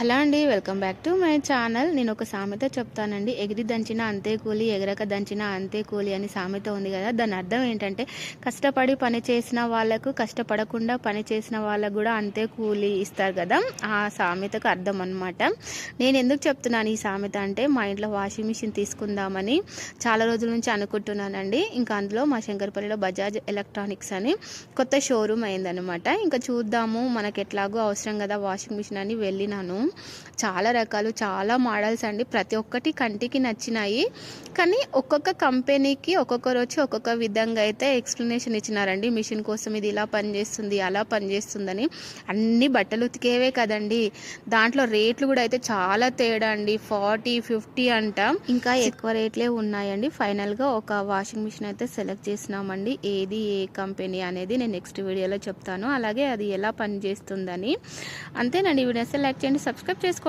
Hello అండి. Welcome back to my channel. నేను ఒక సామెత చెప్తానండి. ఎగిరి దంచినా అంతే కూలి, ఎగరక దంచినా అంతే కూలి అని సామెత ఉంది కదా! దాని అర్థం ఏంటంటే కష్టపడి పని చేసిన వాళ్ళకు, కష్టపడకుండా పని చేసిన వాళ్ళకు కూడా అంతే కూలి ఇస్తారు కదా! ఆ సామెతకు అర్థం అనమాట. నేను ఎందుకు చెప్తున్నాను ఈ సామెత అంటే, మా ఇంట్లో వాషింగ్ మిషన్ తీసుకుందామని చాలా రోజుల నుంచి అనుకుంటున్నానండి. ఇంకా అందులో మా శంకరపల్లిలో బజాజ్ ఎలక్ట్రానిక్స్ అని కొత్త షోరూమ్ అయిందనమాట. ఇంకా చూద్దాము, మనకు ఎట్లాగో అవసరం కదా వాషింగ్ మిషన్ అని వెళ్ళినాను. చాలా రకాలు, చాలా మోడల్స్ అండి. ప్రతి ఒక్కటి కంటికి నచ్చినాయి. కానీ ఒక్కొక్క కంపెనీకి ఒక్కొక్కరు వచ్చి ఒక్కొక్క విధంగా అయితే ఎక్స్ప్లెనేషన్ ఇచ్చినారండి. మిషన్ కోసం ఇది ఇలా పనిచేస్తుంది, అలా పనిచేస్తుందని. అన్ని బట్టలు ఉతికేవే కదండి, దాంట్లో రేట్లు కూడా అయితే చాలా తేడా అండి. 40, 50 అంట, ఇంకా ఎక్కువ రేట్లే ఉన్నాయండి. ఫైనల్గా ఒక వాషింగ్ మిషన్ అయితే సెలెక్ట్ చేసినామండి. ఏది ఏ కంపెనీ అనేది నేను నెక్స్ట్ వీడియోలో చెప్తాను. అలాగే అది ఎలా పనిచేస్తుందని. అంతేనండి. వీడియో లైక్ చేయండి, సబ్స్క్రైబ్ చేసుకోండి.